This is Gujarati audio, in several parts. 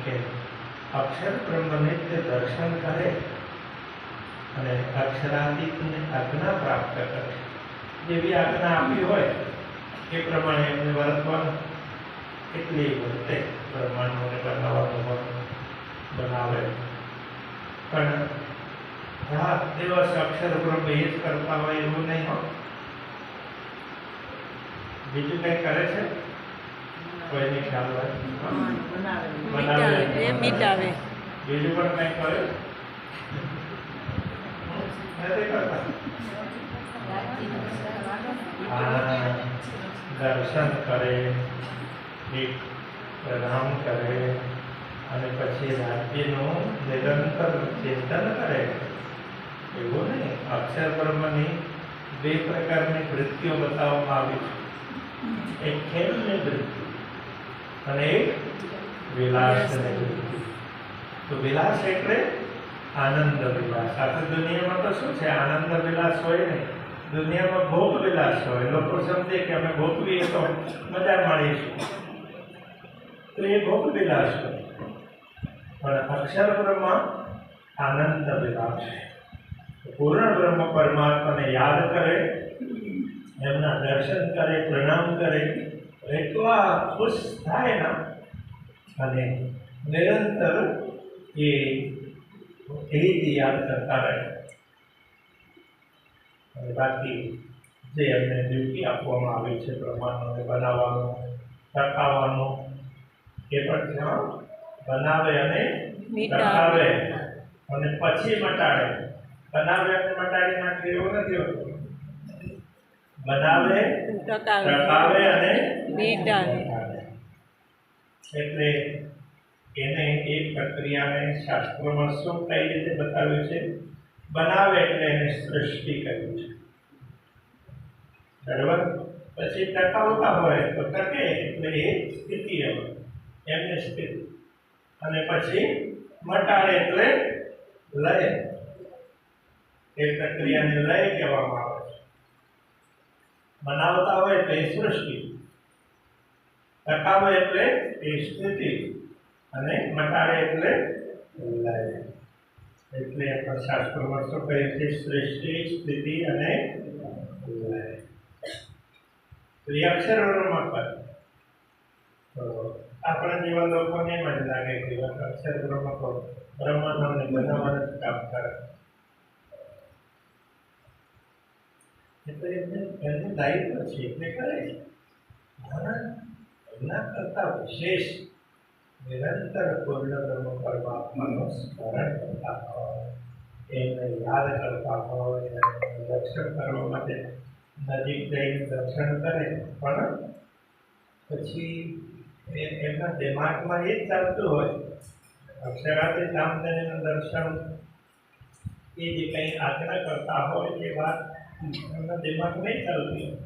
કે અક્ષર બ્રહ્મને તે દર્શન કરે અને અક્ષરાતીતને આજ્ઞા પ્રાપ્ત કરે, જેવી આજ્ઞા આપી હોય એ પ્રમાણે એમને વર્તવાનું, એટલી વર્તે. બ્રહ્માંડોને બનાવવાનું બનાવે, પણ રાત દિવસ અક્ષર બ્રહ્મ એ જ કરતા હોય એવું નહીં હોય. બીજું કંઈ કરે છે કોઈને ખ્યાલ હોય? બનાવે, મિટાવે. બીજું પણ કંઈ કરે નથી કરતા. દર્શન કરે, એક પ્રણામ કરે અને પછી રાજ્યનું નિરંતર ચિંતન કરે. એવું નહીં. અક્ષર બ્રહ્મની બે પ્રકારની વૃત્તિઓ બતાવવામાં આવી છે. એક ખેલની વૃત્તિ અને એક વિલાસની વૃત્તિ. તો વિલાસ એટલે આનંદ વિલાસ. આખી દુનિયામાં તો શું છે? આનંદ વિલાસ હોય ને. દુનિયામાં ભોગ વિલાસ હોય. લોકો સમજે કે અમે ભોગવીએ તો મજા માણીશું, તો એ ભોગ વિલાસ હોય. પણ અક્ષર બ્રહ્મ આનંદ વિલાસ છે. પૂર્ણ બ્રહ્મ પરમાત્માને યાદ કરે, એમના દર્શન કરે, પ્રણામ કરે, એટલા ખુશ થાય ને, અને નિરંતર એ યાદ કરતા રહે. અને બાકી જે એમને ડ્યુટી આપવામાં આવી છે બ્રહ્માંડોને બનાવવાનું, ટકાવવાનું, એ પણ ત્યાં બનાવે અને ટકાવે અને પછી મટાડે. બનાવે અને મટાડી નાખે એવું નથી હોતું. બનાવે, ટકાવે અને મિટાવે. એટલે એને એ પ્રક્રિયાને શાસ્ત્રોમાં શું કઈ રીતે બતાવ્યું છે? બનાવે એટલે એને સૃષ્ટિ કહ્યું છે, બરાબર. પછી ટકાવતા હોય તો ટકે એટલે એ સ્થિતિ એમની સ્થિતિ, અને પછી મટાડે એટલે લય. એ પ્રક્રિયાને લય કહેવામાં આવે છે. બનાવતા હોય તો એ સૃષ્ટિ, ટકાવે એટલે એ સ્થિતિ, અને મટાડે એટલે લય. એટલે આપણા શાસ્ત્રોમાં શું કહે છે? સૃષ્ટિ, સ્થિતિ અને લય. તો એ અક્ષર બ્રહ્મ પર તો આપણા જેવા લોકોને એમ જ લાગે કે અક્ષર બ્રહ્મ તો બ્રહ્માંડોને બનાવવાનું જ કામ કરે. એટલે એમનું દાયિત્વ છે એટલે કરે છે. એમના કરતા વિશેષ નિરંતર પૂર્ણ બ્રહ્મ પરમાત્માનું સ્મરણ કરતા હોય, એમને યાદ કરતા હોય, દર્શન કરવા માટે નજીક જઈને દર્શન કરે, પણ પછી એમના દિમાગમાં એ જ ચાલતું હોય. અક્ષરાથી રામધણીનું દર્શન, એ જે કંઈ આજ્ઞા કરતા હોય એ વાત એમના દિમાગ નહીં ચાલતી હોય.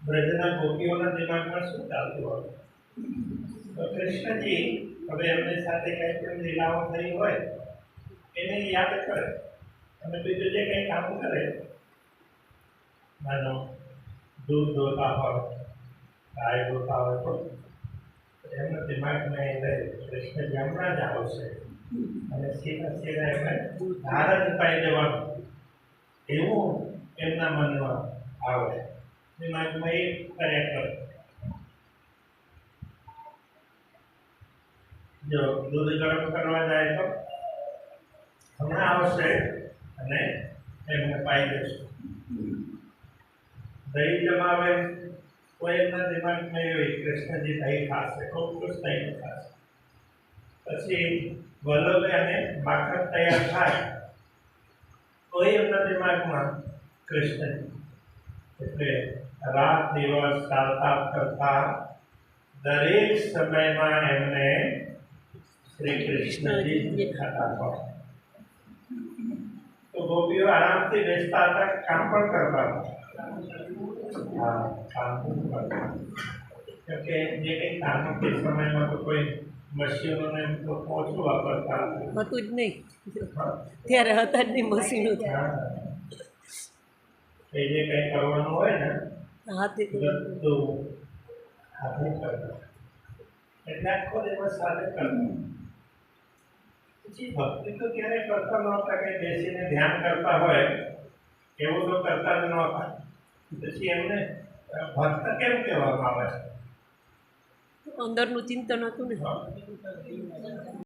બ્રજના ગોપીઓના દિમાગમાં શું ચાલતું હોય? તો કૃષ્ણજી હવે એમની સાથે કંઈ પણ લીલાઓ થઈ હોય એને યાદ કરે, અને બીજું જે કંઈ કામ કરે, માનો દૂધ દોતા હોય, ગાય દોતા હોય, તો એમના દિમાગમાં એ રહે કૃષ્ણજી હમણાં જ આવશે અને સીધા સીધા એમને ધારણ પાઈ દેવાનું, એવું એમના મનમાં આવે. દિમાગમાં એ કર્યા કરે. જો દૂધ ગરમ કરવા જાય તો હમણાં આવશે અને એમને પાઈ દેશે. દહીં જમાવે તો એમના દિમાગમાં એવી કૃષ્ણજી દહીં ખાશે, ખૂબ ખુશ થઈને ખાશે. પછી વલ્લભે અને માખણ તૈયાર થાય તો એમના દિમાગમાં કૃષ્ણજી. એટલે રાત દિવસ ચાલતા કરતા દરેક સમયમાં એમને શ્રી કૃષ્ણજી દેખાતા હોય. તો ગોપીઓ આરામથી બેસતા હતા, કામ પણ કરતા હતા. કામ પણ કરતા, કેમકે જે કંઈ કામ તે સમયમાં તો કોઈ મશીનોને તો ઓછું વાપરતા હતું જ નહીં, ત્યારે હતા જ નહીં મશીનો. એ જે કંઈ કરવાનું હોય ને હાથે બધું હાથે કરતા. એટલે આખો દિવસ સાથે કરતા. પછી ભક્તિ તો ક્યારેય કરતા નહોતા, કઈ બેસીને ધ્યાન કરતા હોય એવું તો કરતા જ નહોતા. પછી એમને ભક્ત કેમ કહેવામાં આવે છે? અંદરનું ચિંતન હતું ને.